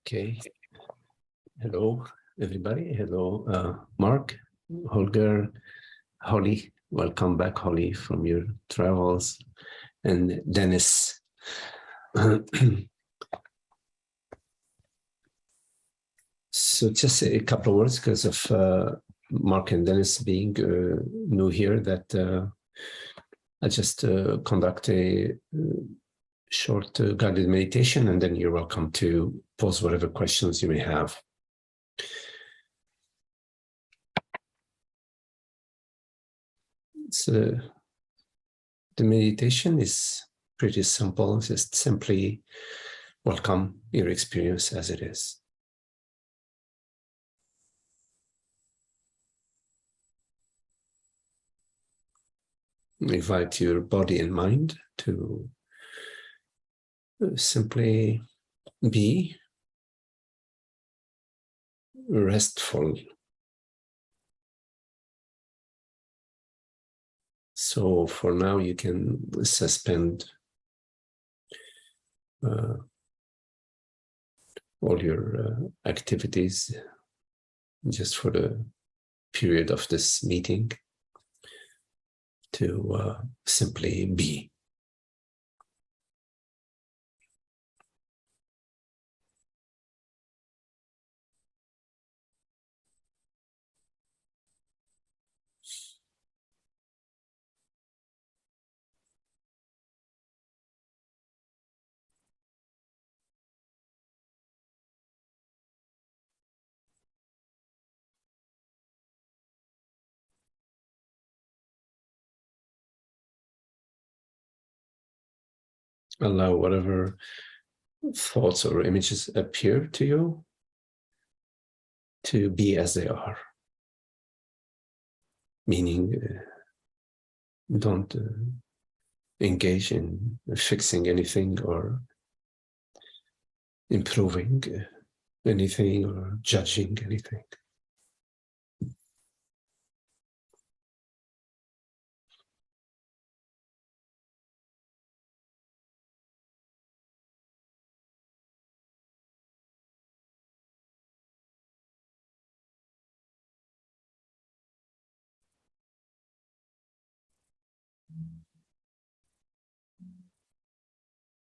Okay. Hello, everybody. Hello, Mark, Holger, Holly. Welcome back, Holly, from your travels. And Dennis. So just a couple of words because of Mark and Dennis being new here that I just conduct a short guided meditation, and then you're welcome to pose whatever questions you may have. So the meditation is pretty simple, just simply welcome your experience as it is. Invite your body and mind to simply be restful. So for now, you can suspend all your activities just for the period of this meeting to simply be. Allow whatever thoughts or images appear to you to be as they are. Meaning, don't engage in fixing anything or improving anything or judging anything.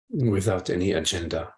Without any agenda.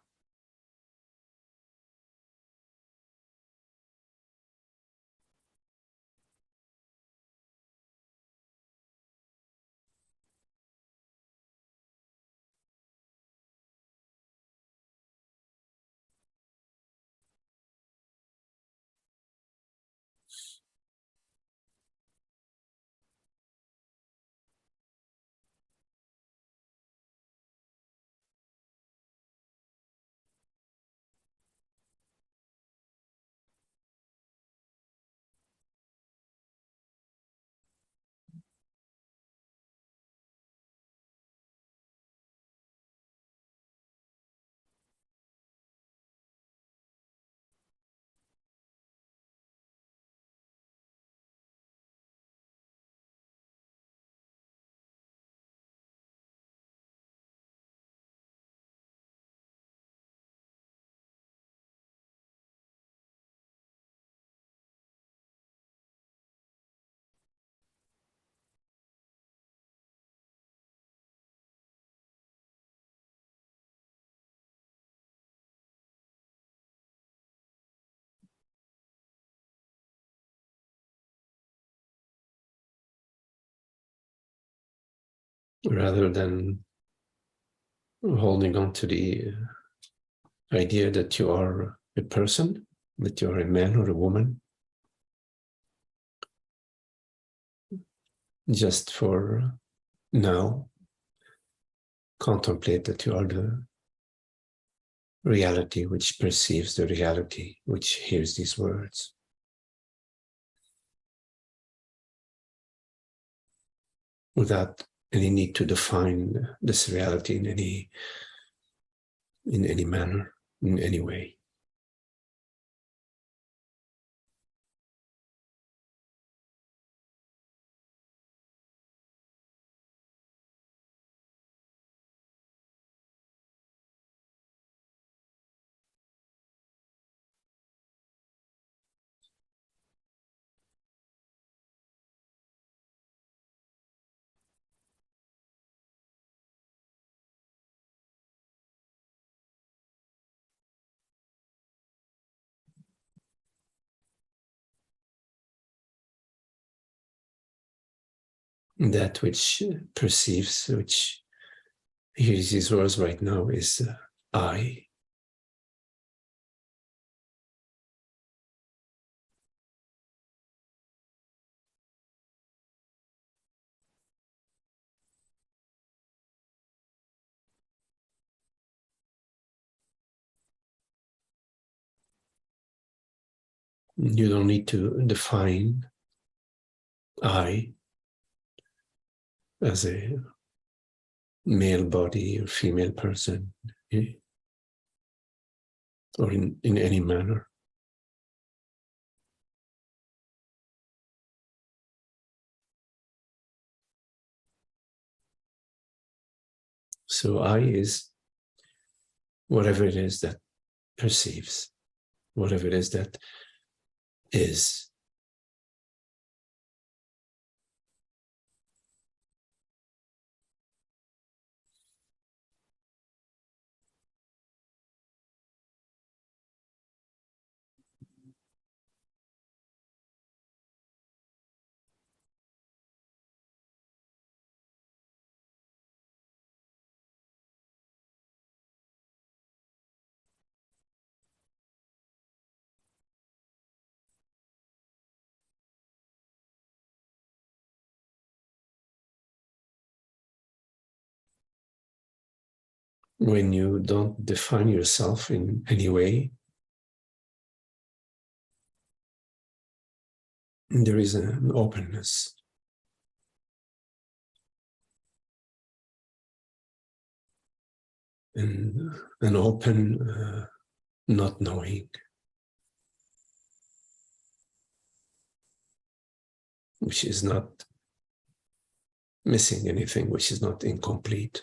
Rather than holding on to the idea that you are a person, that you are a man or a woman, just for now, contemplate that you are the reality which perceives the reality, which hears these words. Without any need to define this reality in any manner, in any way. that which perceives, which hears these words right now is I. You don't need to define I as a male body or female person, or in any manner. So I is whatever it is that perceives, whatever it is that is. When you don't define yourself in any way, there is an openness. And an open not knowing, which is not missing anything, which is not incomplete.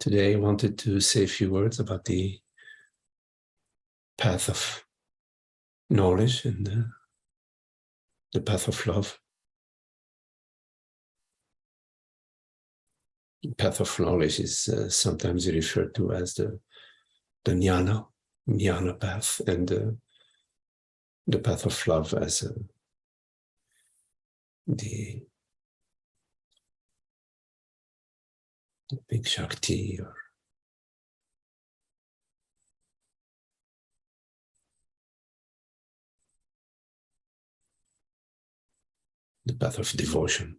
Today I wanted to say a few words about the path of knowledge and the path of love. The path of knowledge is sometimes referred to as the jnana path, and the path of love as the big Shakti, or the path of devotion.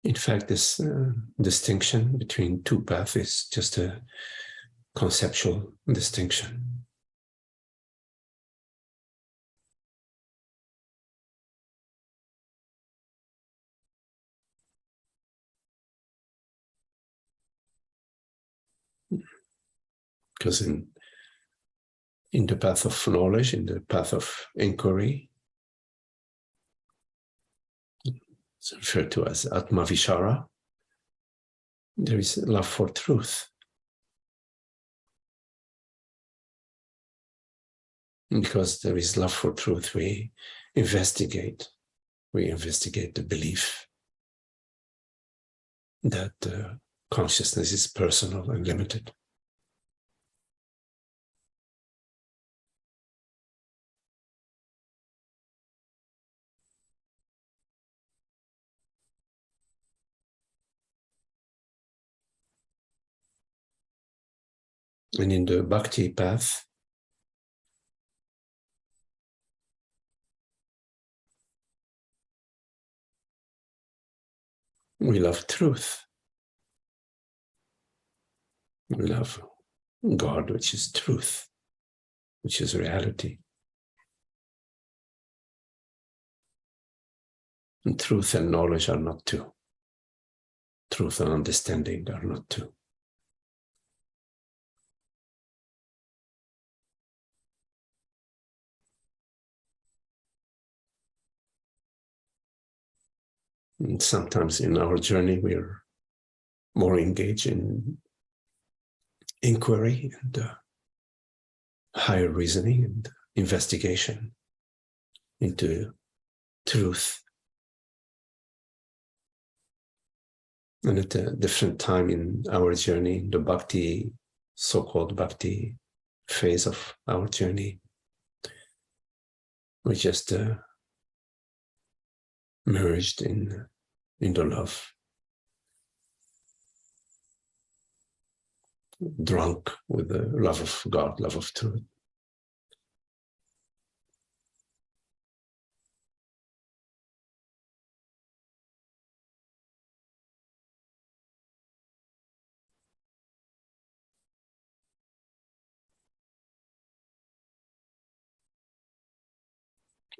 In fact, this distinction between two paths is just a conceptual distinction. Because in the path of knowledge, in the path of inquiry, it's referred to as Atma Vishara, there is love for truth. And because there is love for truth, we investigate the belief that consciousness is personal and limited. And in the bhakti path, we love truth. We love God, which is truth, which is reality. And truth and knowledge are not two. Truth and understanding are not two. And sometimes in our journey, we're more engaged in inquiry and higher reasoning and investigation into truth. And at a different time in our journey, the bhakti, so-called bhakti phase of our journey, we just merged in the love, drunk with the love of God, love of truth.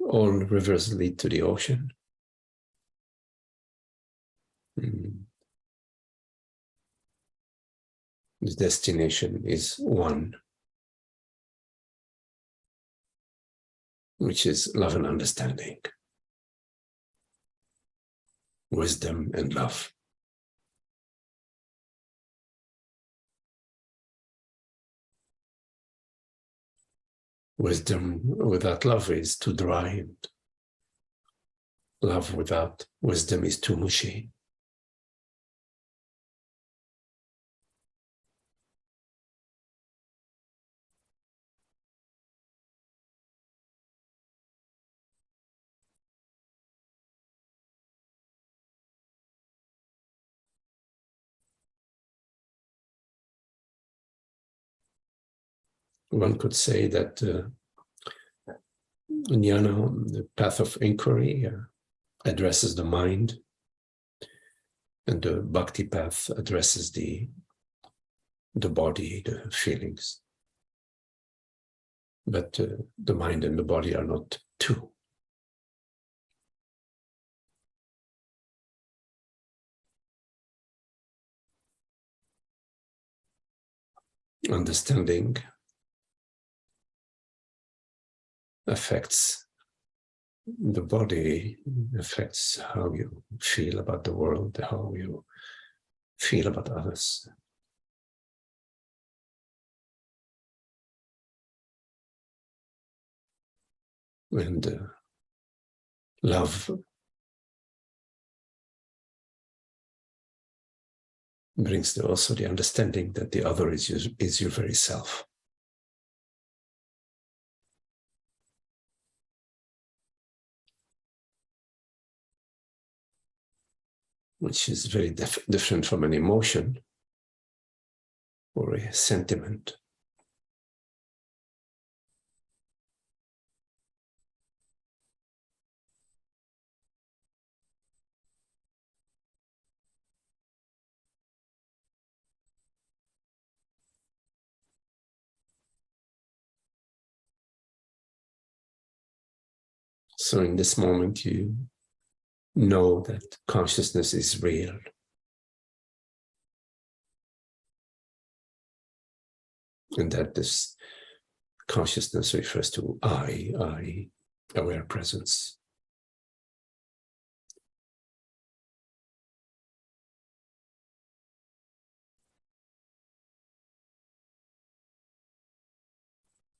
All rivers lead to the ocean. The destination is one, which is love and understanding, wisdom and love. Wisdom without love is too dry, and love without wisdom is too mushy. One could say that jnana, the path of inquiry, addresses the mind, and the bhakti path addresses the body, the feelings. But the mind and the body are not two. Understanding affects the body, affects how you feel about the world, how you feel about others. And love brings also the understanding that the other is your very self. Which is very different from an emotion or a sentiment. So in this moment, you know that consciousness is real. And that this consciousness refers to I, aware presence.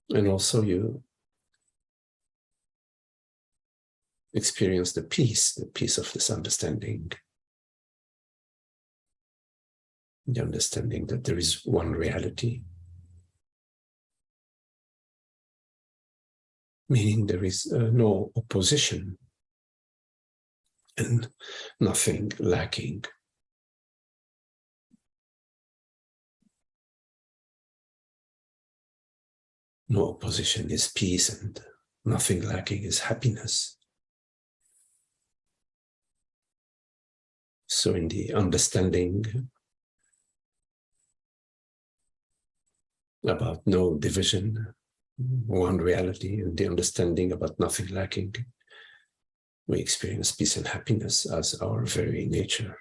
And also you experience the peace of this understanding. The understanding that there is one reality. Meaning there is no opposition and nothing lacking. No opposition is peace, and nothing lacking is happiness. So in the understanding about no division, one reality, and the understanding about nothing lacking, we experience peace and happiness as our very nature.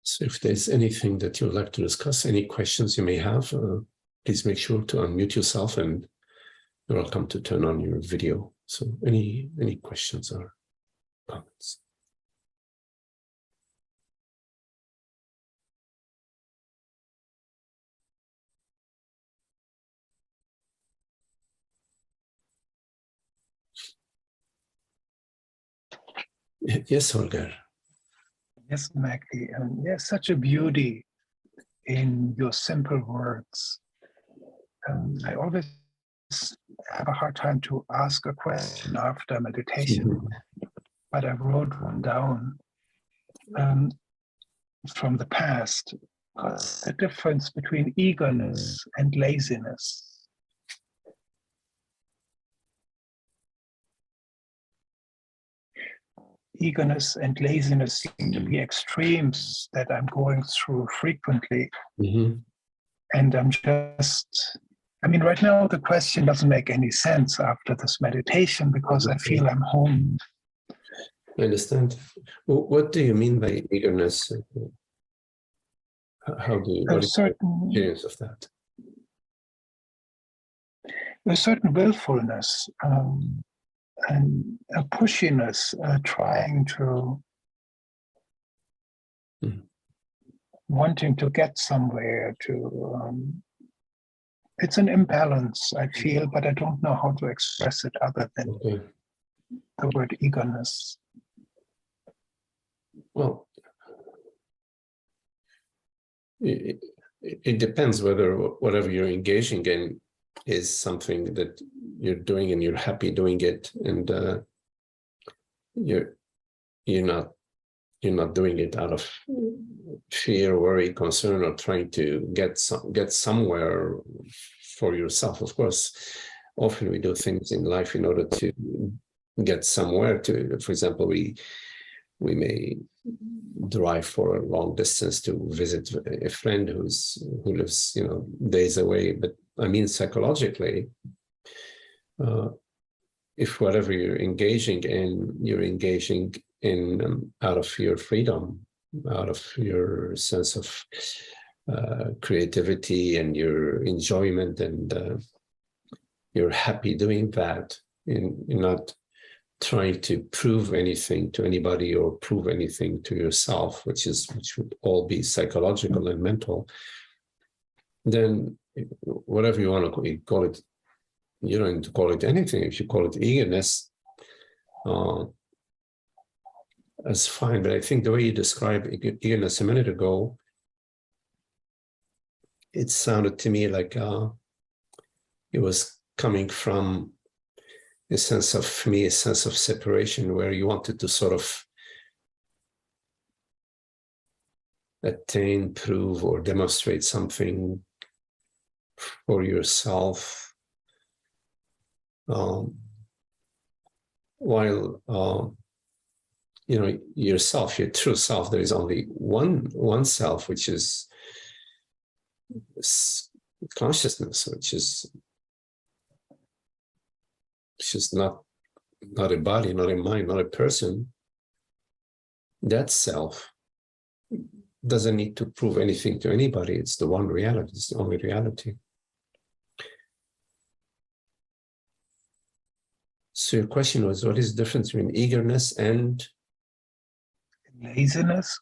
So if there's anything that you would like to discuss, any questions you may have, please make sure to unmute yourself, and you're welcome to turn on your video. So any questions or comments? Yes, Holger. Yes, Magdi, and there's such a beauty in your simple words. I always have a hard time to ask a question after meditation, but I wrote one down from the past. What's the difference between eagerness and laziness? Eagerness and laziness seem to be extremes that I'm going through frequently. And I'm just, I mean, right now the question doesn't make any sense after this meditation because I feel I'm home. I understand. Well, what do you mean by eagerness? How do you, what is your experience of that? A certain willfulness and a pushiness, trying to, wanting to get somewhere, to, it's an imbalance, I feel, but I don't know how to express it other than the word eagerness. Well, it depends whether whatever you're engaging in is something that you're doing and you're happy doing it, and you're not doing it out of fear, worry, concern, or trying to get somewhere for yourself. Of course, often we do things in life in order to get somewhere. To, for example, we may drive for a long distance to visit a friend who lives, days away. But I mean, psychologically, if whatever you're engaging in out of your freedom, out of your sense of creativity and your enjoyment, and you're happy doing that, You're not trying to prove anything to anybody or prove anything to yourself, which would all be psychological and mental. Then whatever you want to call it, you don't need to call it anything. If you call it eagerness, that's fine. But I think the way you described eagerness a minute ago, it sounded to me like it was coming from a sense of, for me, a sense of separation, where you wanted to sort of attain, prove, or demonstrate something for yourself, while yourself, your true self, there is only one self, which is consciousness, which is not a body, not a mind, not a person. That self doesn't need to prove anything to anybody. It's the one reality. It's the only reality. So your question was, what is the difference between eagerness and laziness?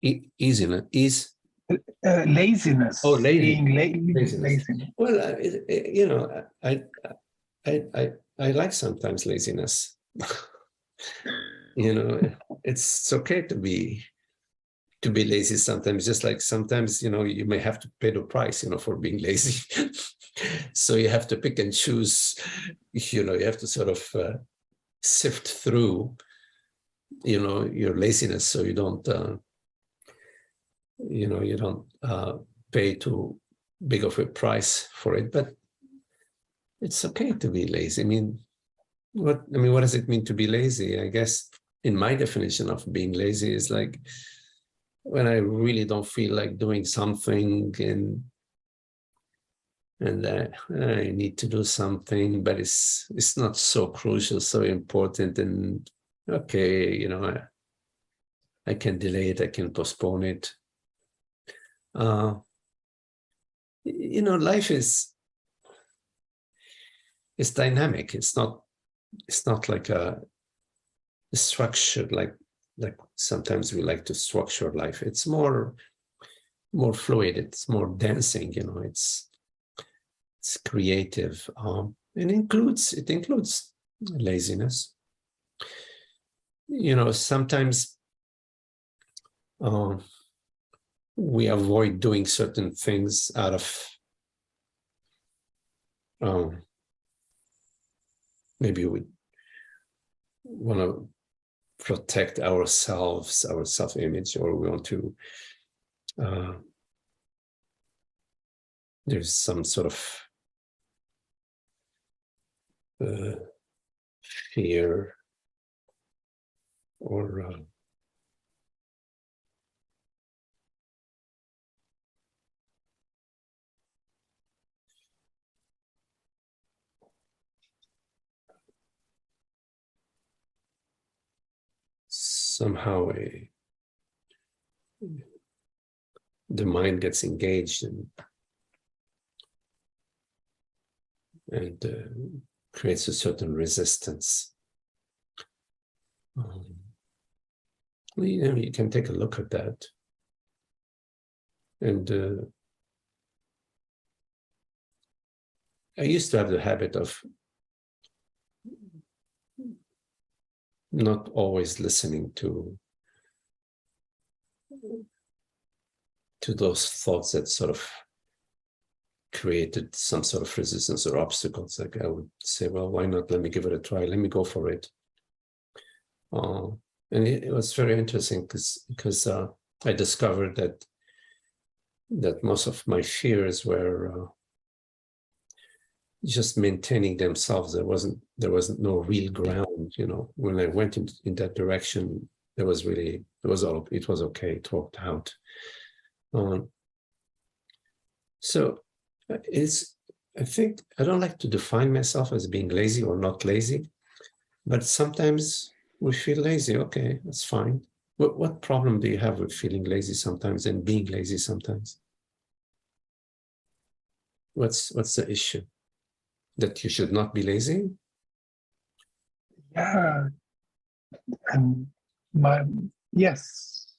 Laziness. Oh, laziness. Laziness. Well, I like sometimes laziness. It's okay to be lazy sometimes. Just like sometimes, you may have to pay the price, for being lazy. So you have to pick and choose. You have to sort of sift through, your laziness, so you don't, pay too big of a price for it. But it's okay to be lazy. What does it mean to be lazy? I guess in my definition of being lazy is like when I really don't feel like doing something and I need to do something, but it's not so crucial, so important, and okay, I can delay it, I can postpone it. Life is dynamic. It's not like a structured, like sometimes we like to structure life. It's more fluid. It's more dancing. It's creative. It includes laziness. Sometimes we avoid doing certain things out of maybe we want to protect ourselves, our self-image, or we want to there's some sort of fear or somehow the mind gets engaged and creates a certain resistance. You can take a look at that. And I used to have the habit of not always listening to those thoughts that sort of created some sort of resistance or obstacles. Like I would say, well, why not? Let me give it a try. Let me go for it. And it was very interesting because I discovered that most of my fears were just maintaining themselves. There wasn't no real ground. When I went in that direction, it was okay. It worked out. So I think I don't like to define myself as being lazy or not lazy, but sometimes we feel lazy. Okay, that's fine. What problem do you have with feeling lazy sometimes and being lazy sometimes? What's the issue? That you should not be lazy? Yeah, and yes,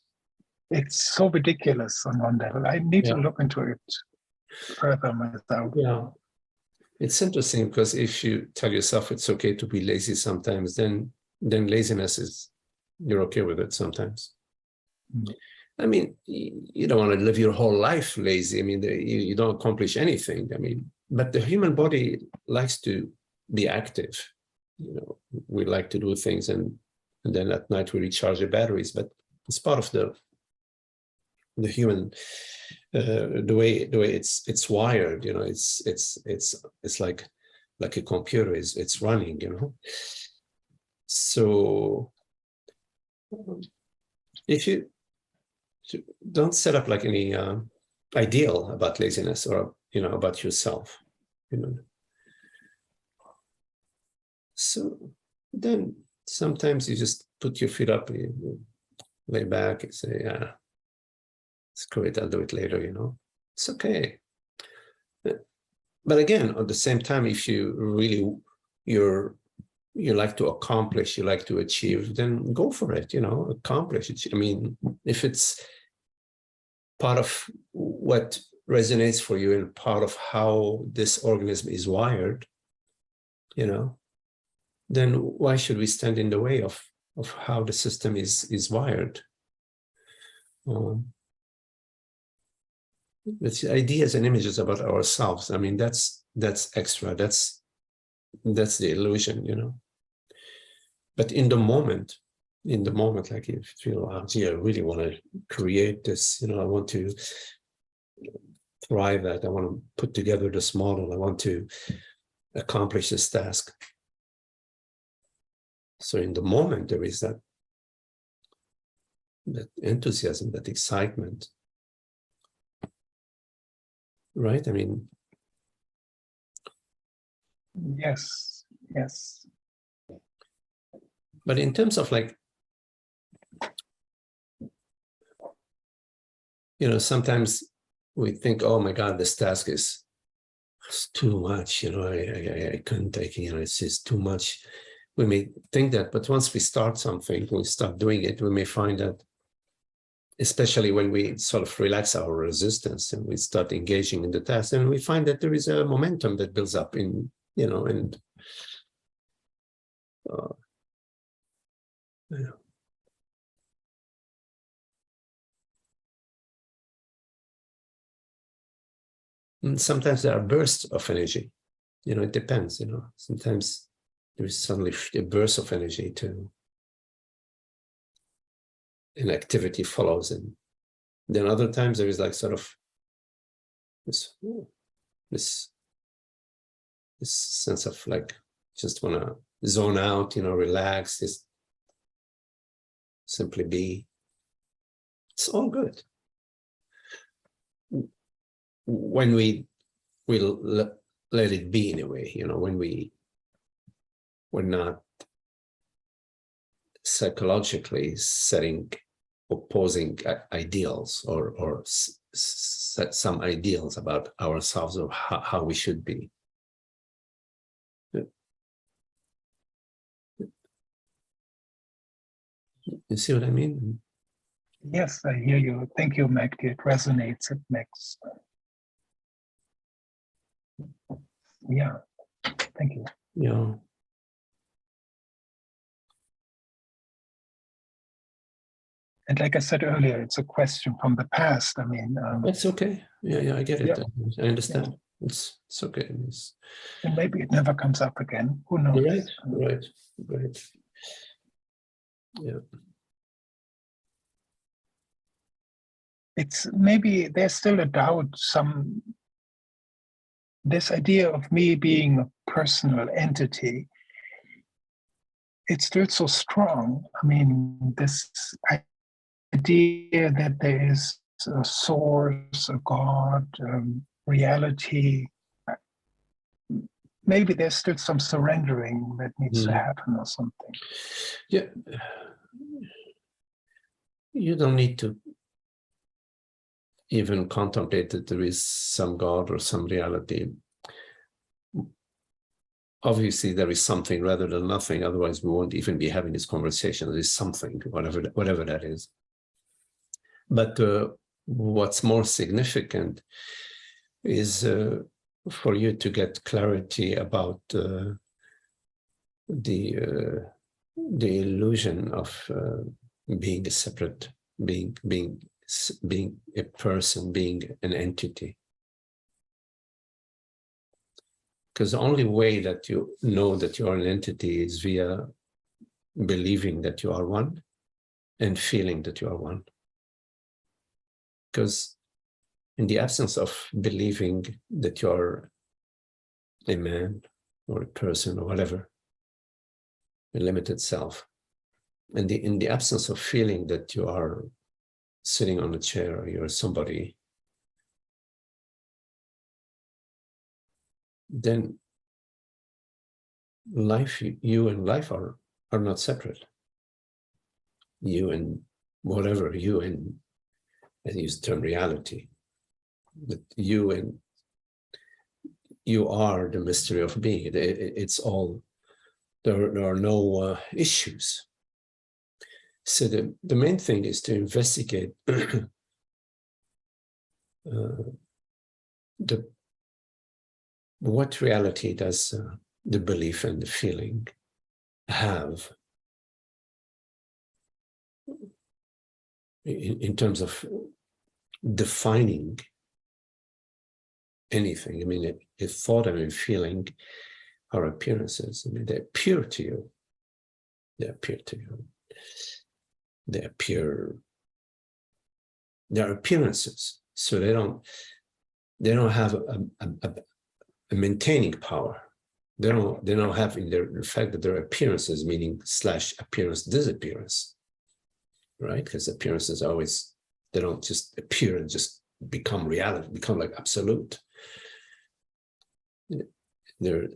it's so ridiculous on one level. I need to look into it further myself. Yeah. It's interesting because if you tell yourself it's okay to be lazy sometimes, then laziness is, you're okay with it sometimes. Mm. I mean, you don't want to live your whole life lazy. I mean, you don't accomplish anything. I mean, but the human body likes to be active. You know, we like to do things, and then at night we recharge the batteries. But it's part of the human, the way it's wired. You know, it's like a computer. It's running. You know, so if you don't set up like any ideal about laziness or about yourself, so then sometimes you just put your feet up, you lay back and say, yeah, screw it, I'll do it later. It's okay. But again, at the same time, if you really you like to accomplish, you like to achieve, then go for it, accomplish it. I mean, if it's part of what resonates for you and part of how this organism is wired, then why should we stand in the way of how the system is wired? It's ideas and images about ourselves. I mean, that's extra. That's the illusion, But in the moment, like you feel, oh, gee, I really want to create this, I want to thrive at, I want to put together this model, I want to accomplish this task. So in the moment, there is that enthusiasm, that excitement, right? I mean, yes. But in terms of like, sometimes we think, oh my God, this task is too much, I couldn't take it, it's just too much. We may think that, but once we start something, we start doing it, we may find that, especially when we sort of relax our resistance and we start engaging in the task, and we find that there is a momentum that builds up in, and and sometimes there are bursts of energy, it depends, sometimes there is suddenly a burst of energy to an activity follows, and then other times there is like sort of this sense of like just want to zone out, relax, just simply be. It's all good when we let it be, in a way, when we're not psychologically setting opposing ideals or set some ideals about ourselves or how we should be. You see what I mean? Yes, I hear you. Thank you, Magdi. It resonates. It makes. Yeah. Thank you. Yeah. And like I said earlier, it's a question from the past. I mean, that's okay. Yeah, I get it. Yeah. I understand. Yeah. It's okay. And maybe it never comes up again. Who knows? Right. Yeah. It's maybe there's still a doubt. This idea of me being a personal entity, it's still so strong. I mean, this idea that there is a source, a God, reality. Maybe there's still some surrendering that needs to happen or something. Yeah. You don't need to even contemplate that there is some God or some reality. obviously there is something rather than nothing, otherwise we won't even be having this conversation. There is something, whatever that is. But what's more significant is for you to get clarity about the illusion of being a separate being, being a person, being an entity. Because the only way that you know that you are an entity is via believing that you are one and feeling that you are one. Because in the absence of believing that you are a man or a person or whatever, a limited self, and in the absence of feeling that you are sitting on a chair or you're somebody, then life, you and life are not separate. You and whatever, you and, I use the term reality, but you are the mystery of being. It's all, there are no issues. So the main thing is to investigate what reality does the belief and the feeling have in terms of defining anything. I mean, a thought and a feeling are appearances. I mean, they appear to you. They appear to you. They appear. They're appearances, so they don't have a maintaining power. They don't have in the fact that they're appearances, meaning / appearance disappearance, right? Because appearances always, they don't just appear and just become reality, become like absolute.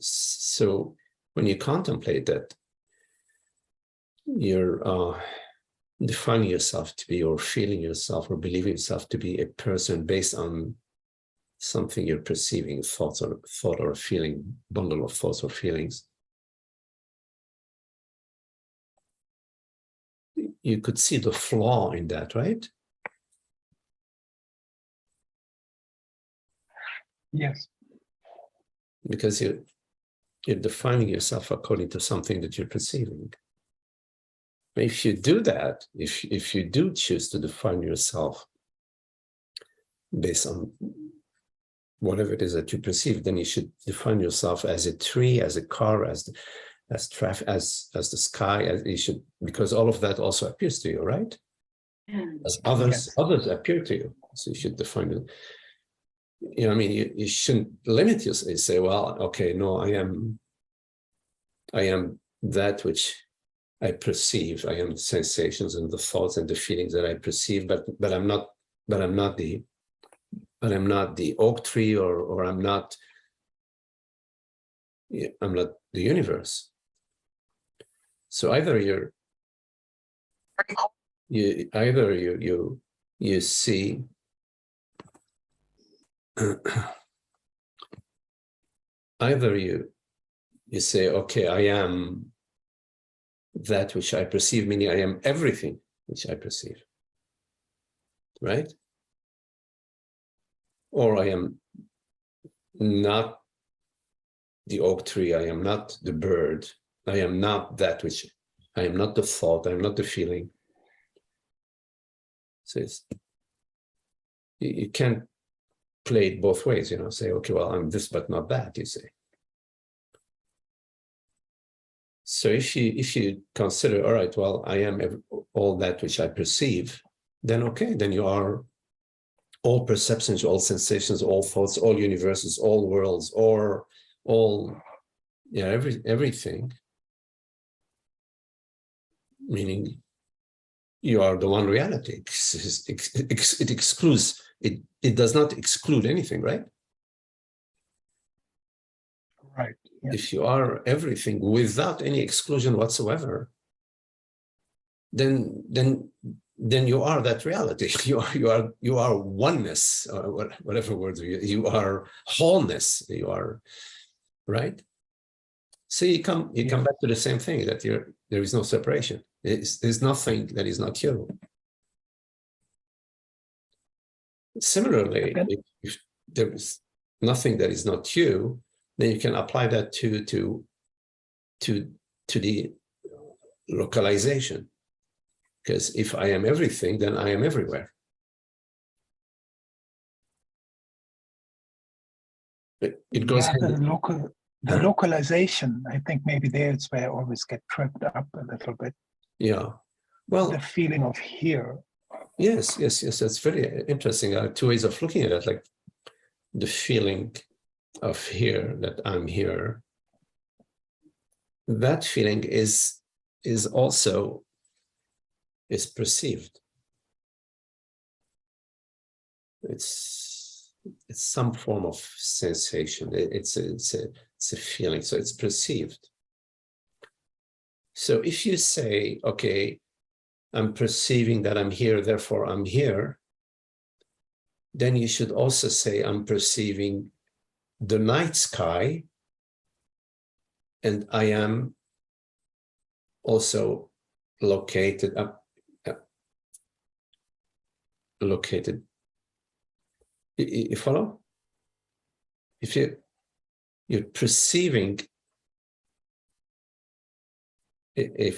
So when you contemplate that, you're defining yourself to be, or feeling yourself, or believing yourself to be a person based on something you're perceiving, thought or a feeling, bundle of thoughts or feelings. You could see the flaw in that, right? Yes. Because you're defining yourself according to something that you're perceiving. If you do that, if you do choose to define yourself based on whatever it is that you perceive, then you should define yourself as a tree, as a car, as traffic, as the sky, as you should, because all of that also appears to you, right? As others appear to you. So you should define it. You know, I mean, you shouldn't limit yourself. You say, well, okay, no, I am that which I perceive. I am the sensations and the thoughts and the feelings that I perceive, but I'm not the oak tree, or I'm not the universe. So either you see either you say, okay, I am that which I perceive, meaning I am everything which I perceive, right? Or I am not the oak tree, I am not the bird, I am not that which, I am not the thought, I am not the feeling. So you can't play it both ways, you know, say, okay, well, I'm this, but not that, you say. So if you consider, all right, well, I am all that which I perceive, then okay, then you are all perceptions, all sensations, all thoughts, all universes, all worlds, or all, yeah, everything. Meaning you are the one reality. It excludes, it does not exclude anything, right? Right. Yes. If you are everything without any exclusion whatsoever, then you are that reality. You are oneness, or whatever words you are wholeness. You are, right. So you come back to the same thing, that there is no separation. There's nothing that is not you. Similarly, if there is nothing that is not you, then you can apply that to the localization. Because if I am everything, then I am everywhere. It goes the localization, I think maybe there's where I always get tripped up a little bit. Yeah. Well, the feeling of here. Yes. That's very interesting. Two ways of looking at it, like the feeling of here, that I'm here. That feeling is also perceived. It's some form of sensation. It's a feeling, so it's perceived. So if you say, okay, I'm perceiving that I'm here, therefore I'm here, then you should also say, I'm perceiving the night sky, and I am also located. You follow? If you're perceiving a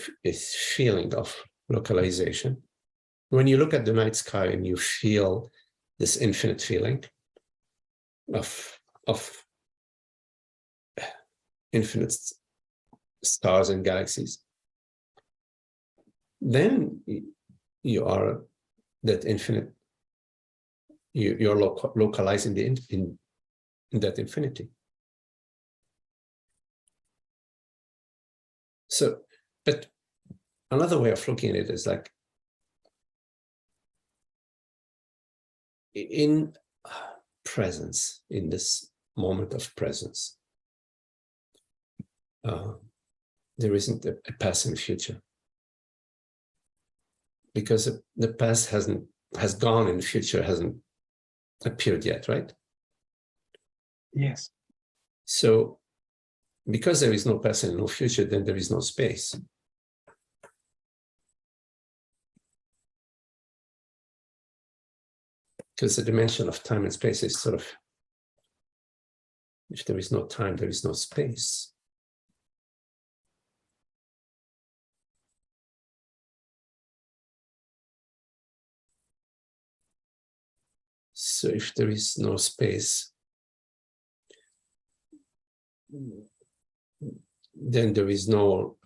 feeling of localization, when you look at the night sky and you feel this infinite feeling of infinite stars and galaxies, then you are that infinite. You're localizing in that infinity. So, but another way of looking at it is like, in presence, in this moment of presence, there isn't a past and future, because the past has gone and the future hasn't appeared yet, right? Yes. So because there is no past and no future, then there is no space. Because the dimension of time and space is sort of, if there is no time, there is no space. So if there is no space, then there is no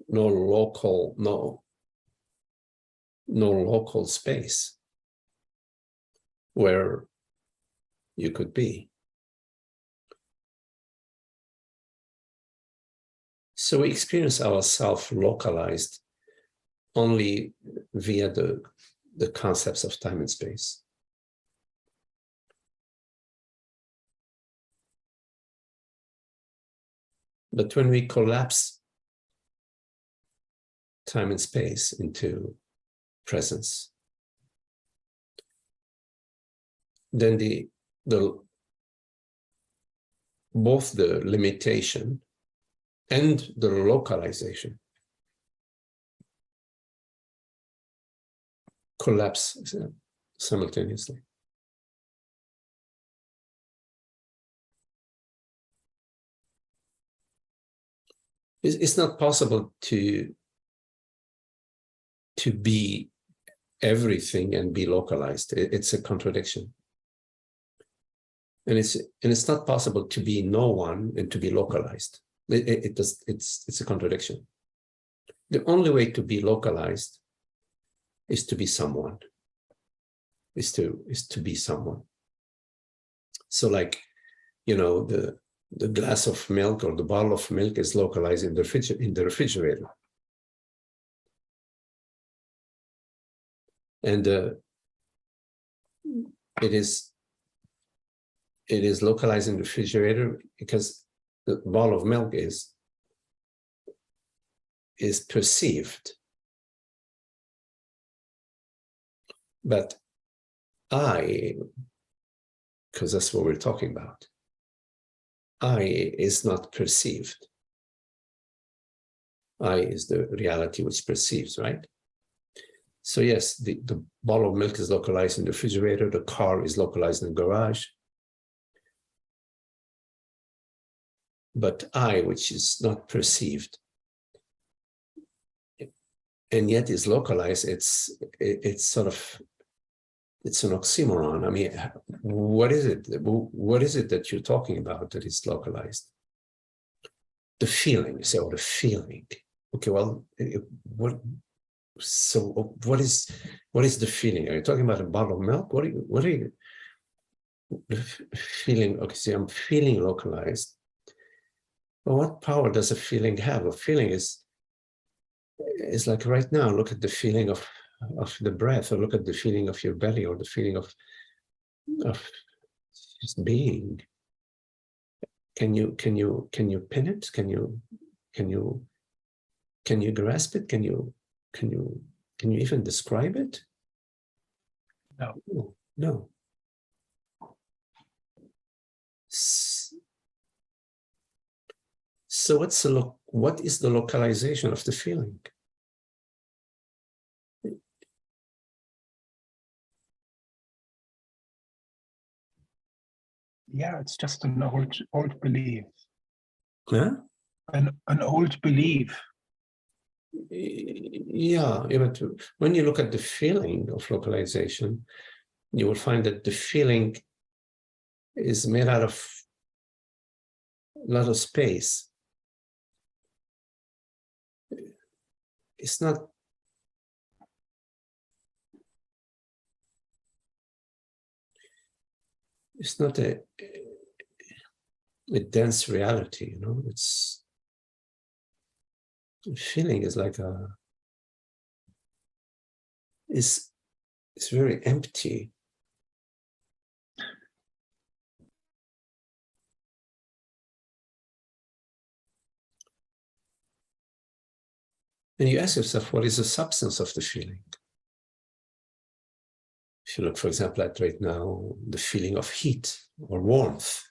local space where you could be. So we experience ourselves localized only via the concepts of time and space. But when we collapse time and space into presence, then both the limitation and the localization collapse simultaneously. It's not possible to be everything and be localized. It's a contradiction. And it's not possible to be no one and to be localized. It's a contradiction. The only way to be localized is to be someone. Is to be someone. So, like, you know, the glass of milk or the bottle of milk is localized in the refrigerator. And it is localized in the refrigerator because the bottle of milk is perceived. But because that's what we're talking about, I is not perceived. I is the reality which perceives, right? So yes, the bottle of milk is localized in the refrigerator, the car is localized in the garage. But I, which is not perceived, and yet is localized, it's sort of, it's an oxymoron. I mean, what is it? What is it that you're talking about that is localized? The feeling, you say, oh, the feeling. Okay, well, so what is the feeling? Are you talking about a bottle of milk? What are you the feeling? Okay, see, I'm feeling localized. Well, what power does a feeling have? A feeling is like right now, look at the feeling of the breath, or look at the feeling of your belly, or the feeling of just being. Can you pin it? Can you grasp it? Can you even describe it? No. No. So what is the localization of the feeling? Yeah, it's just an old belief. Huh? An old belief. Yeah, but when you look at the feeling of localization, you will find that the feeling is made out of a lot of space. It's not a dense reality, you know. It's feeling is like it's very empty. And you ask yourself, what is the substance of the feeling? If you look, for example, at right now, the feeling of heat or warmth,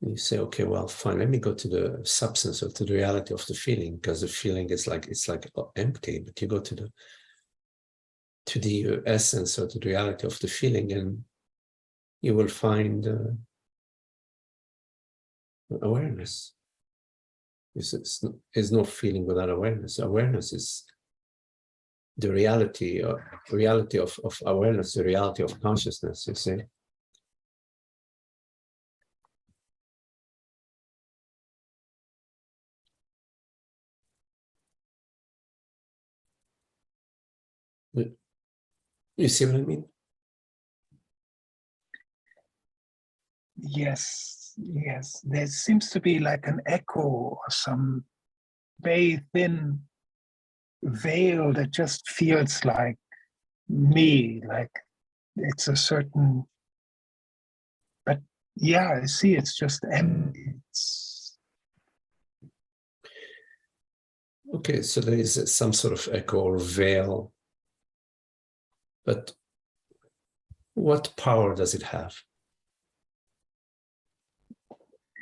you say, okay, well, fine, let me go to the substance or to the reality of the feeling, because the feeling is like, it's like empty, but you go to the essence or to the reality of the feeling, and you will find awareness. There's no feeling without awareness. Awareness is the reality of awareness, the reality of consciousness, you see. You see what I mean? Yes, yes. There seems to be like an echo or some very thin veil that just feels like me, like it's a certain, but yeah, I see it's just empty. Okay, so there is some sort of echo or veil, but what power does it have?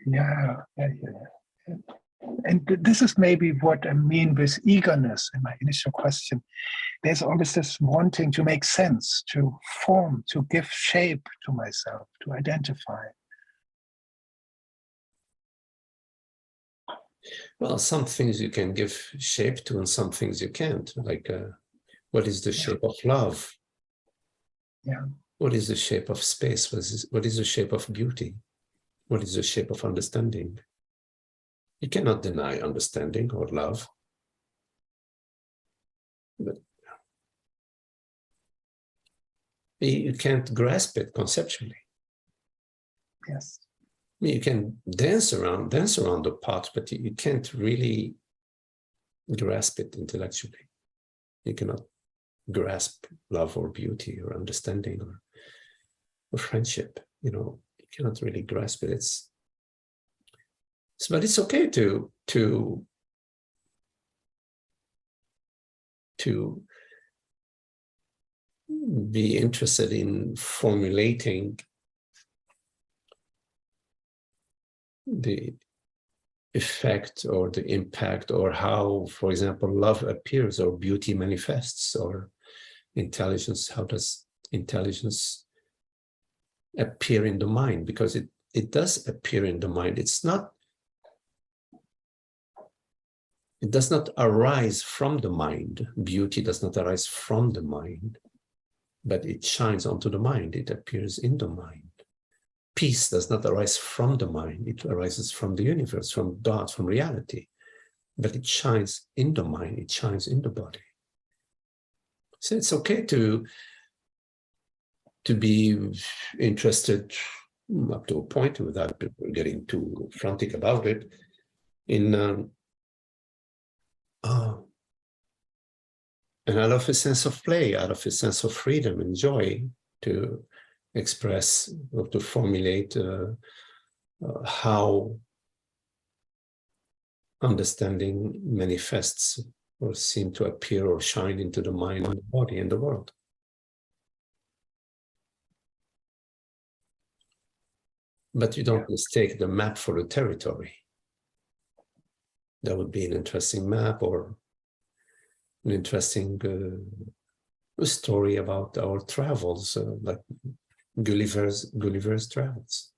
Yeah. And this is maybe what I mean with eagerness in my initial question. There's always this wanting to make sense, to form, to give shape to myself, to identify. Well, some things you can give shape to and some things you can't. Like, what is the shape of love? Yeah. What is the shape of space? What is the shape of beauty? What is the shape of understanding? You cannot deny understanding or love. But you can't grasp it conceptually. Yes. You can dance around the pot, but you can't really grasp it intellectually. You cannot grasp love or beauty or understanding or friendship. You know, you cannot really grasp it. But it's okay to be interested in formulating the effect or the impact, or how, for example, love appears or beauty manifests, or intelligence. How does intelligence appear in the mind? Because it does appear in the mind. It does not arise from the mind. Beauty does not arise from the mind, but it shines onto the mind. It appears in the mind. Peace does not arise from the mind. It arises from the universe, from God, from reality. But it shines in the mind. It shines in the body. So it's okay to be interested up to a point, without getting too frantic about it, in and out of a sense of play, out of a sense of freedom and joy, to express or to formulate how understanding manifests or seem to appear or shine into the mind and the body and the world. But you don't mistake the map for the territory. That would be an interesting map, or an interesting story about our travels, like Gulliver's Travels.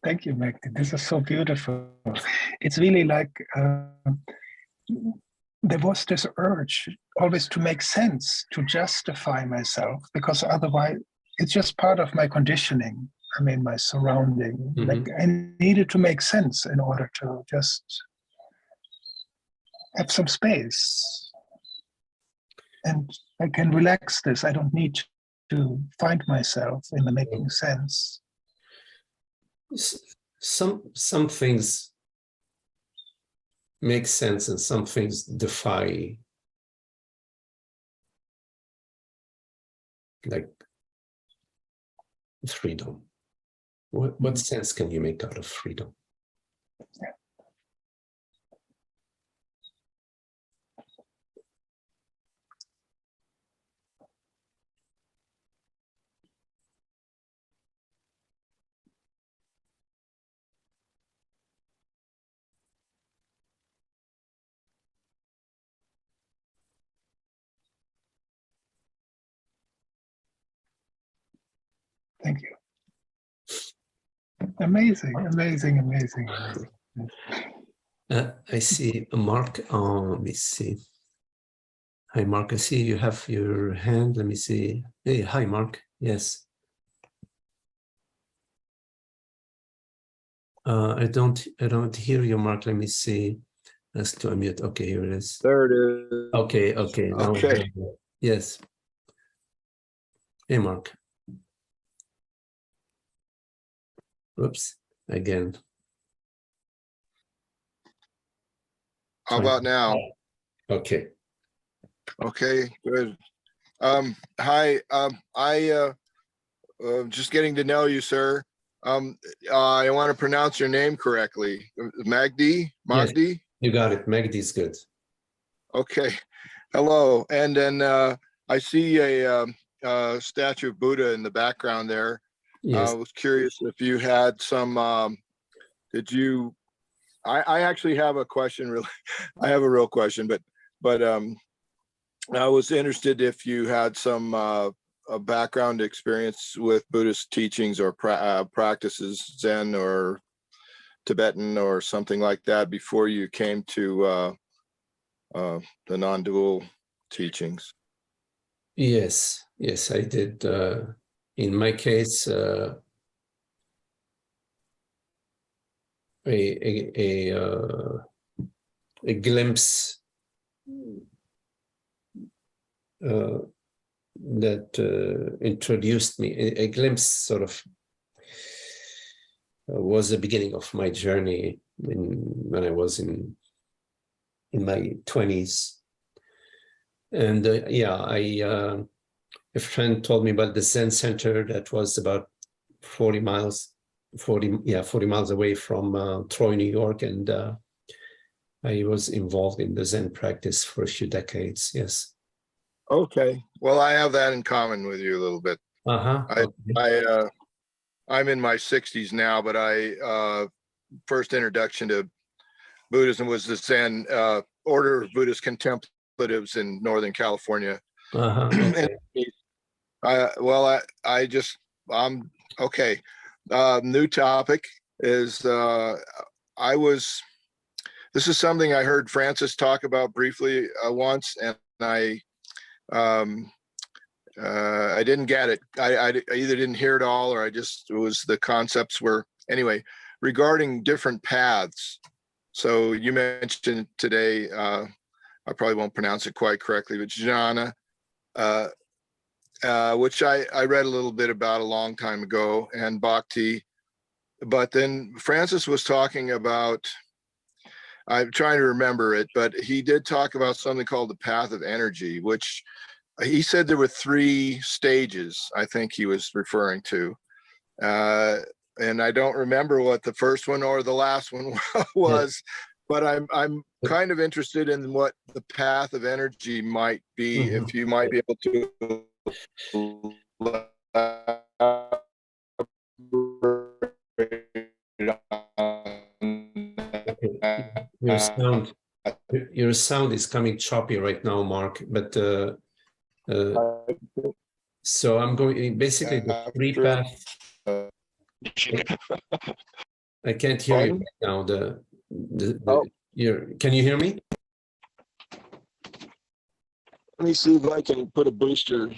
Thank you, Magdi. This is so beautiful. It's really like there was this urge always to make sense, to justify myself, because otherwise it's just part of my conditioning. I mean, my surrounding. Mm-hmm. Like I needed to make sense in order to just have some space. And I can relax this. I don't need to find myself in the making sense. Some things make sense and some things defy, like freedom. What sense can you make out of freedom? Yeah. Thank you. Amazing, amazing, amazing, amazing. I see Mark. Let me see. Hi, Mark. I see you have your hand. Let me see. Hey, hi, Mark. Yes. I don't hear you, Mark. Let me see. Ask to unmute. Okay, here it is. There it is. Okay. Now okay. Yes. Hey, Mark. Oops. Again. How about now? Okay. Okay, good. Hi. Just getting to know you, sir. I want to pronounce your name correctly. Magdi? Magdi? Yes, you got it. Magdi's good. Okay. Hello. And then I see a statue of Buddha in the background there. Yes. I was curious if you had some, I actually have a question, really. I have a real question, but I was interested if you had some a background experience with Buddhist teachings or practices, Zen or Tibetan or something like that before you came to the non-dual teachings. Yes, I did. In my case, a glimpse that introduced me, a glimpse sort of was the beginning of my journey when I was in my 20s. And a friend told me about the Zen center that was about 40 miles away from Troy, New York. And I was involved in the Zen practice for a few decades. Yes. Okay. Well, I have that in common with you a little bit. Okay. I'm in my 60s now, but I first introduction to Buddhism was the Zen order of Buddhist contemplatives in Northern California. Okay. I'm okay. New topic is this is something I heard Francis talk about briefly once, and I didn't get it. I either didn't hear it all, or it was the concepts were, anyway, regarding different paths. So you mentioned today, I probably won't pronounce it quite correctly, but jhana, which I read a little bit about a long time ago, and bhakti. But then Francis was talking about, I'm trying to remember it, but he did talk about something called the path of energy, which he said there were 3 stages, I think he was referring to. And I don't remember what the first one or the last one was, but I'm kind of interested in what the path of energy might be, if you might be able to Your sound is coming choppy right now, Mark, but so I'm going basically the 3 paths. I can't hear you right now. Can you hear me? Let me see if I can put a booster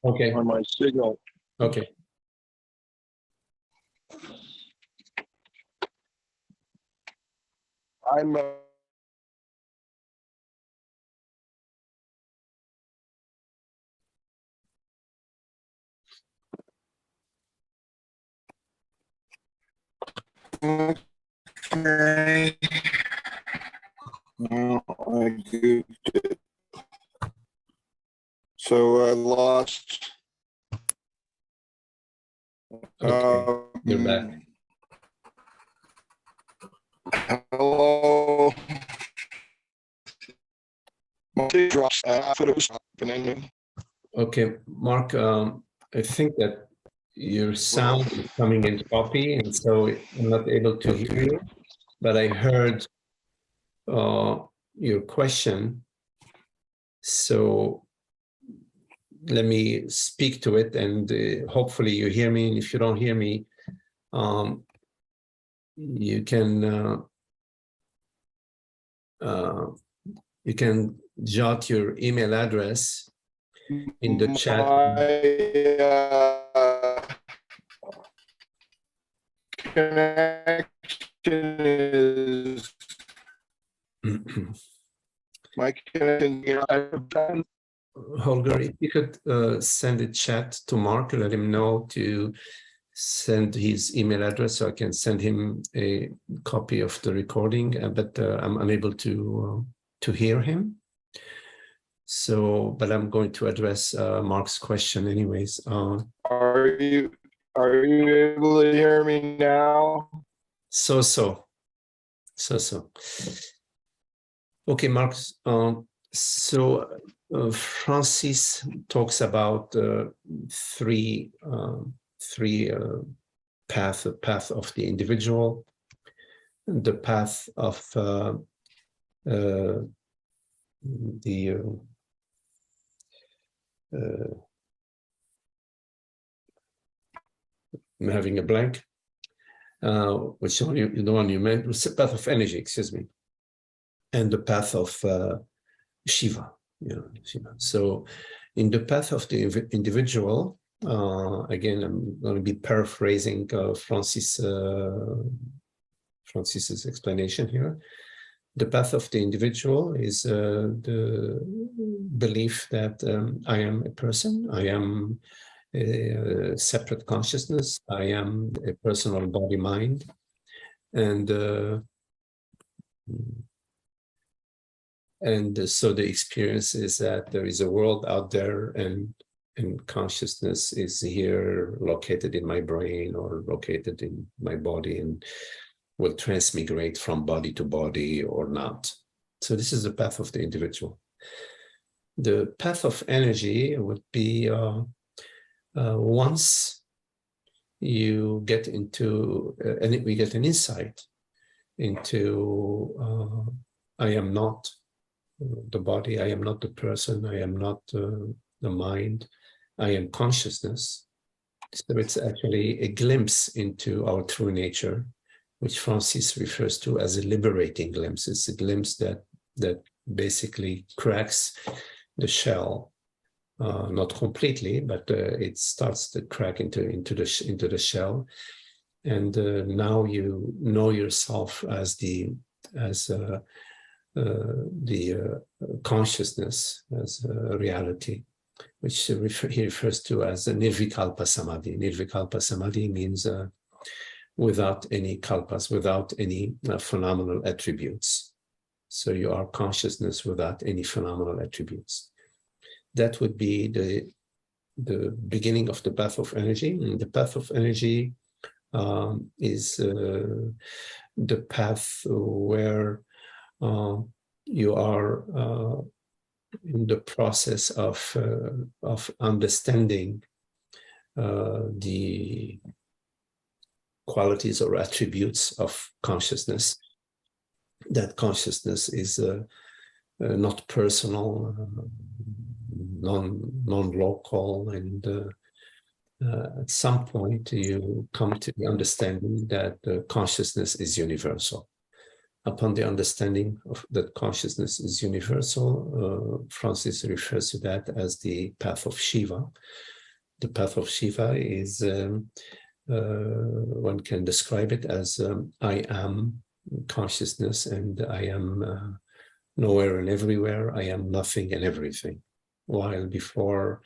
on my signal. Okay. I'm okay. Well, I goofed it. So I lost. You're back. Hello. Okay, Mark, I think that your sound is coming in choppy, and so I'm not able to hear you, but I heard your question. So let me speak to it, and hopefully you hear me. And if you don't hear me, you can jot your email address in the chat. Connection is my connection. Holger, if you could send a chat to Mark, let him know to send his email address so I can send him a copy of the recording, but I'm unable to hear him. So, but I'm going to address Mark's question anyways. Are you able to hear me now? So. Okay, Mark. Francis talks about 3 path of the individual, the path of I'm having a blank. Which one the one you meant was the path of energy, excuse me, and the path of Shiva. Shiva. So, in the path of the individual, again, I'm going to be paraphrasing Francis's explanation here. The path of the individual is the belief that I am a person, I am a separate consciousness, I am a personal body-mind, and so the experience is that there is a world out there, and consciousness is here, located in my brain or located in my body, and will transmigrate from body to body or not. So this is the path of the individual. The path of energy would be once you get into, and we get an insight into I am not the body, I am not the person, I am not the mind, I am consciousness. So it's actually a glimpse into our true nature, which Francis refers to as a liberating glimpse. It's a glimpse that basically cracks the shell, not completely, but it starts to crack into the shell, and now you know yourself as the consciousness, as reality, which he refers to as a nirvikalpa samadhi. Nirvikalpa samadhi means without any kalpas, without any phenomenal attributes. So you are consciousness without any phenomenal attributes. That would be the beginning of the path of energy. And the path of energy is the path where you are in the process of understanding the qualities or attributes of consciousness. That consciousness is not personal, non-local, and at some point you come to the understanding that consciousness is universal. Upon the understanding of that consciousness is universal, Francis refers to that as the path of Shiva. The path of Shiva is, one can describe it as I am consciousness, and I am nowhere and everywhere. I am nothing and everything. While before,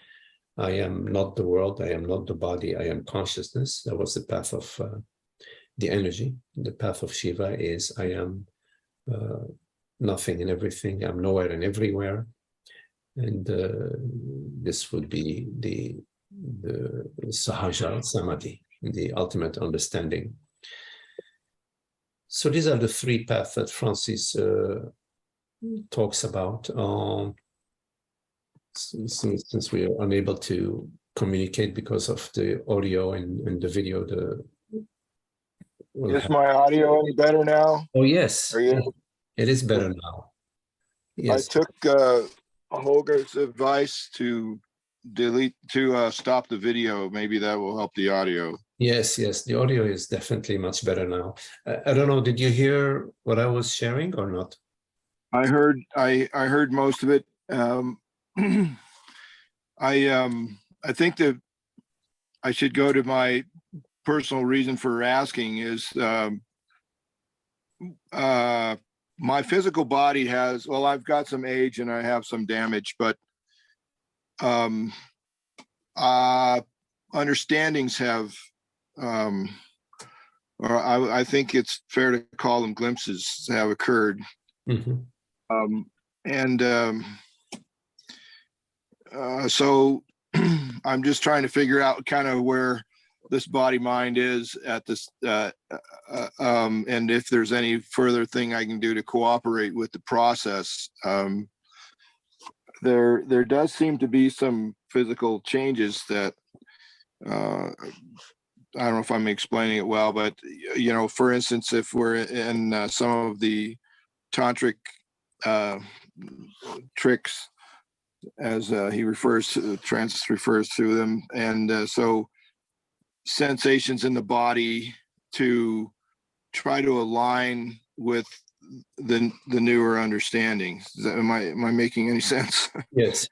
I am not the world, I am not the body, I am consciousness. That was the path of the energy. The path of Shiva is I am nothing and everything, I'm nowhere and everywhere. And this would be the Sahaja Samadhi, the ultimate understanding. So these are the three paths that Francis talks about. Since we are unable to communicate because of the audio and the video, Is my audio any better now? Oh yes, Are you? it is better now. Yes, I took Holger's advice to stop the video. Maybe that will help the audio. yes, the audio is definitely much better now. I don't know, did you hear what I was sharing or not? I heard most of it. I think that I should go to my personal reason for asking is my physical body has, well, I've got some age and I have some damage, but understandings have, or I think it's fair to call them glimpses, have occurred. Mm-hmm. So I'm just trying to figure out kind of where this body mind is at this, and if there's any further thing I can do to cooperate with the process. There does seem to be some physical changes that I don't know if I'm explaining it well, but you know, for instance, if we're in some of the tantric tricks, as he refers to, Francis refers to them, and so sensations in the body to try to align with the newer understandings. Am I making any sense? Yes.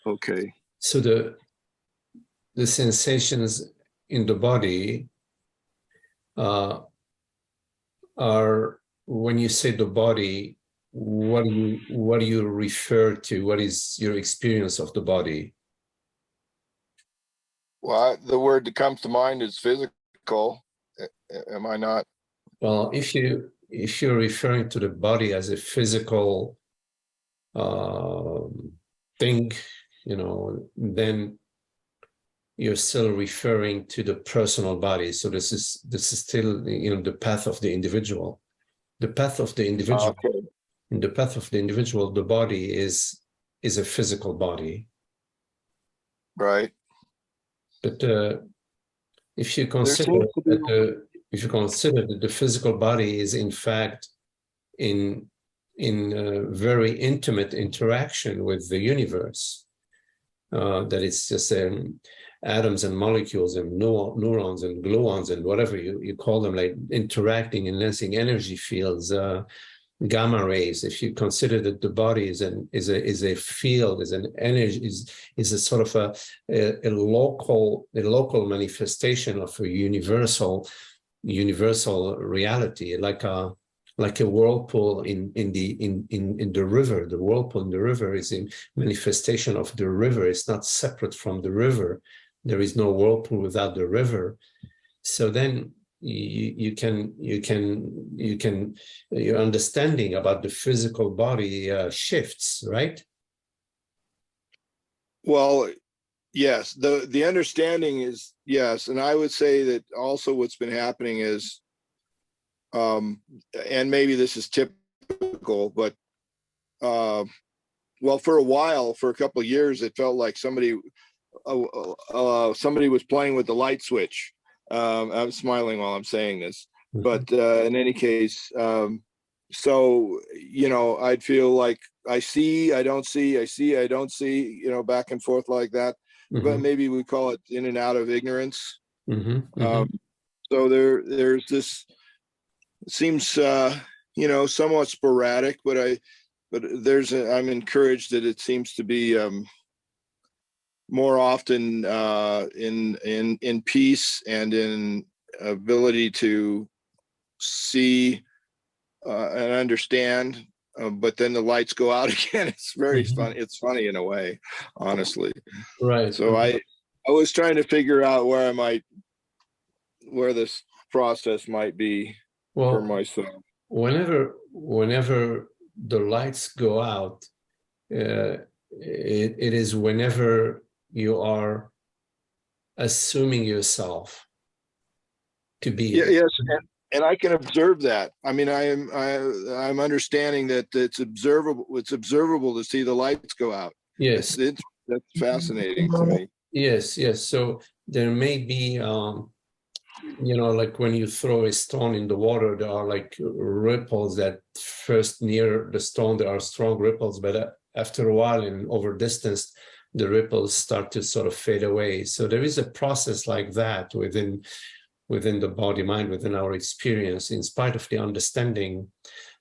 Okay. So the sensations in the body are, when you say the body, what do you refer to? What is your experience of the body? Well, the word that comes to mind is physical. Am I not? Well, if you're referring to the body as a physical thing, you know, then you're still referring to the personal body. So this is still, you know, the path of the individual. The path of the individual. Okay. In the path of the individual, the body is a physical body. Right. But If you There consider seems to be, that the physical body is in fact in very intimate interaction with the universe, that it's just atoms and molecules and neurons and gluons and whatever you call them, like interacting and lensing energy fields, gamma rays. If you consider that the body is a field, is an energy, is a sort of a local manifestation of a universal reality, like a whirlpool in the river. The whirlpool in the river is a manifestation of the river. It's not separate from the river. There is no whirlpool without the river. So then your understanding about the physical body shifts, right? well, yes, the understanding is yes. And I would say that also what's been happening is, and maybe this is typical, but well, for a while, for a couple of years, it felt like somebody was playing with the light switch. I'm smiling while I'm saying this, but in any case, so I'd feel like I see, I don't see, I see, I don't see, back and forth like that. But maybe we call it in and out of ignorance. So there's this, seems somewhat sporadic, but I'm encouraged that it seems to be more often in peace and in ability to see and understand, but then the lights go out again. It's very funny. It's funny in a way, honestly. Right. So I was trying to figure out where this process might be for myself. Whenever the lights go out, it is whenever you are assuming yourself to be. Yes, and I can observe that. I mean, I'm understanding that it's observable. It's observable to see the lights go out. Yes, that's fascinating to me. Yes. So there may be, like when you throw a stone in the water, there are like ripples that first near the stone, there are strong ripples, but after a while and over distance, the ripples start to sort of fade away. So there is a process like that within the body, mind, within our experience, in spite of the understanding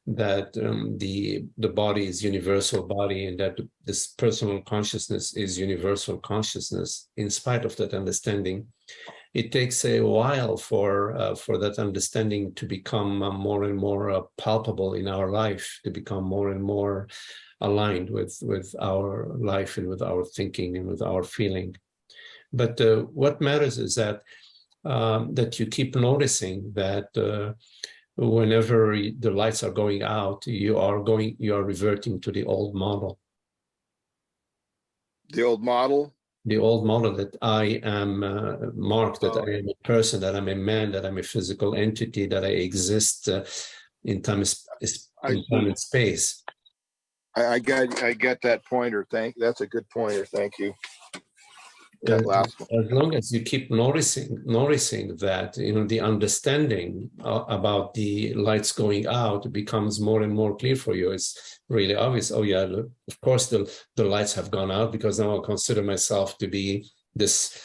that the body is universal body and that this personal consciousness is universal consciousness. In spite of that understanding, it takes a while for that understanding to become more and more palpable in our life, to become more and more aligned with our life and with our thinking and with our feeling. But what matters is that you keep noticing that whenever the lights are going out, you are reverting to the old model. The old model? The old model that I am Mark, that I am a person, that I'm a man, that I'm a physical entity, that I exist in time and space. I get that pointer. That's a good pointer. Thank you. That last one. As long as you keep noticing that, the understanding about the lights going out becomes more and more clear for you. It's really obvious. Oh yeah, look, of course the lights have gone out, because now I consider myself to be this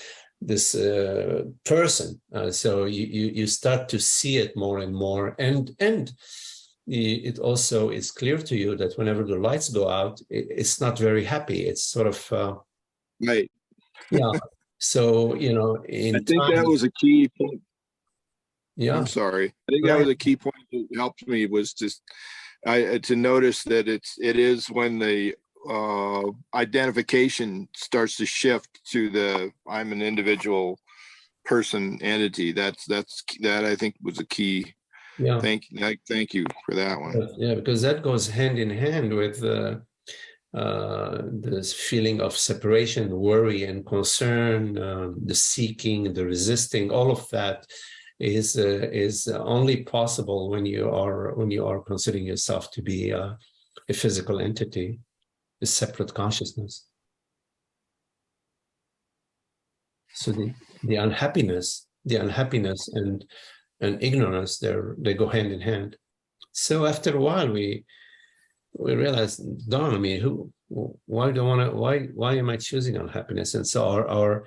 person. So you start to see it more and more, and it also is clear to you that whenever the lights go out, it's not very happy. It's sort of right. Yeah. So, I think that was a key point. Yeah. I'm sorry. I think that was a key point that helped me, was just to notice that it is when the identification starts to shift to the I'm an individual person entity. That I think was a key. Yeah. Thank you for that one. Yeah, because that goes hand in hand with this feeling of separation, worry, and concern, the seeking, the resisting. All of that is only possible when you are considering yourself to be a physical entity, a separate consciousness. So the unhappiness the unhappiness and ignorance, they go hand in hand. So after a while, we realized, darn, I mean, why am I choosing unhappiness? And so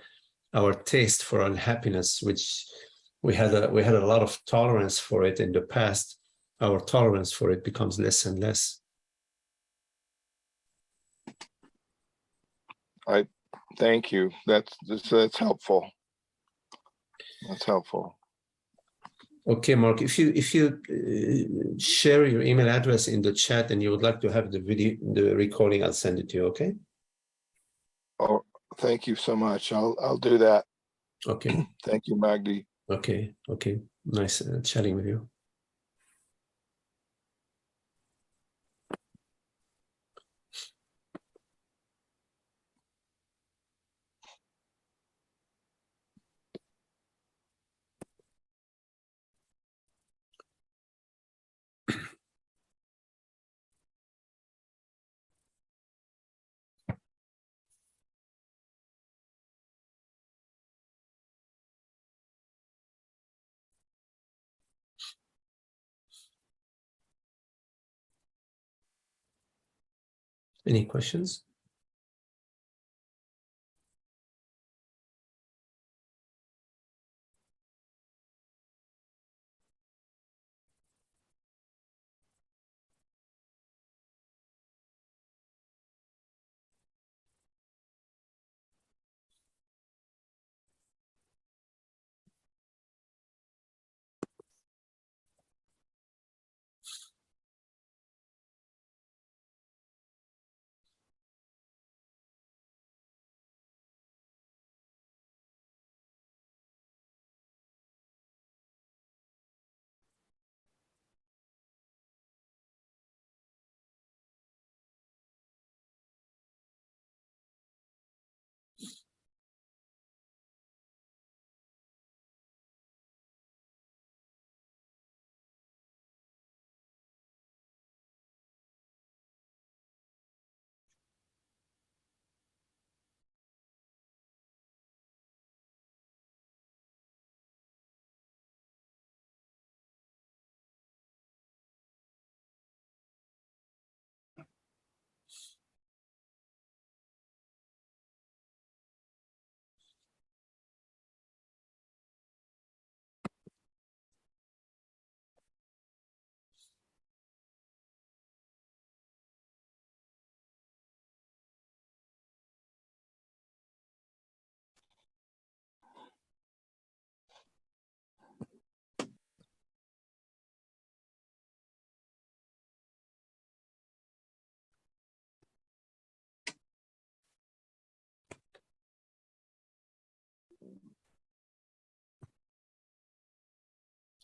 our taste for unhappiness, which we had a lot of tolerance for it in the past, our tolerance for it becomes less and less. Thank you. That's helpful. That's helpful. Okay, Mark, if you share your email address in the chat and you would like to have the recording, I'll send it to you. Okay. Oh, thank you so much. I'll do that. Okay. Thank you, Magdi. Okay. Okay. Nice chatting with you. Any questions?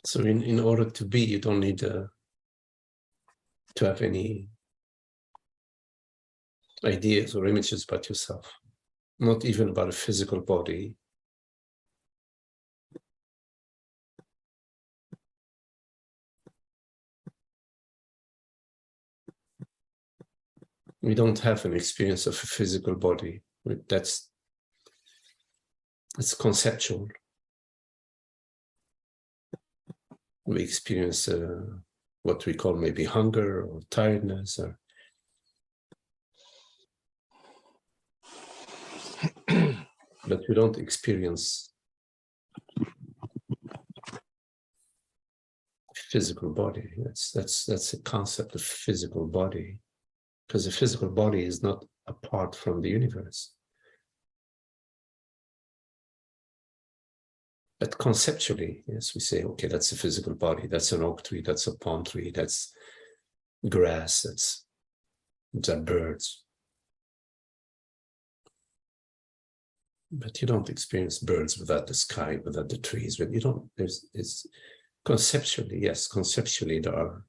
So in order to be, you don't need to have any ideas or images about yourself, not even about a physical body. We don't have an experience of a physical body. It's conceptual. We experience what we call maybe hunger or tiredness, but we don't experience physical body. That's a concept of physical body, because the physical body is not apart from the universe. But conceptually, yes, we say, okay, that's a physical body. That's an oak tree. That's a palm tree. That's grass. That's birds. But you don't experience birds without the sky, without the trees. But you don't. It's conceptually, yes. Conceptually, there are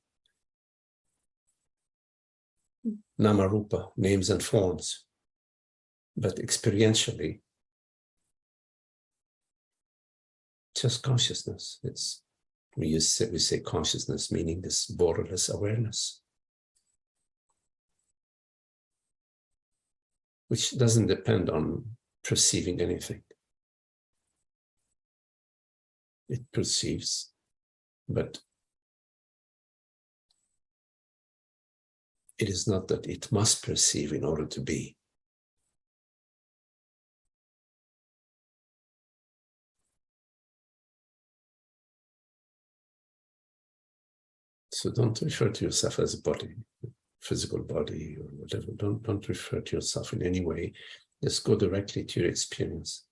namarupa, names and forms. But experientially, just consciousness. We say consciousness, meaning this borderless awareness, which doesn't depend on perceiving anything. it perceives, but it is not that it must perceive in order to be. So don't refer to yourself as a body, physical body or whatever. Don't refer to yourself in any way. Just go directly to your experience.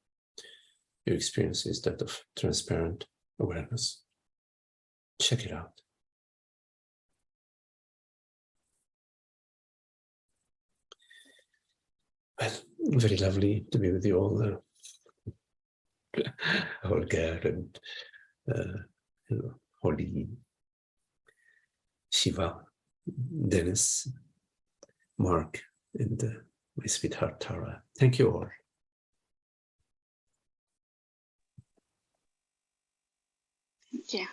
Your experience is that of transparent awareness. Check it out. Well, very lovely to be with you all, Holger and Holly, Shiva, Dennis, Mark, and my sweetheart Tara. Thank you all. Yeah.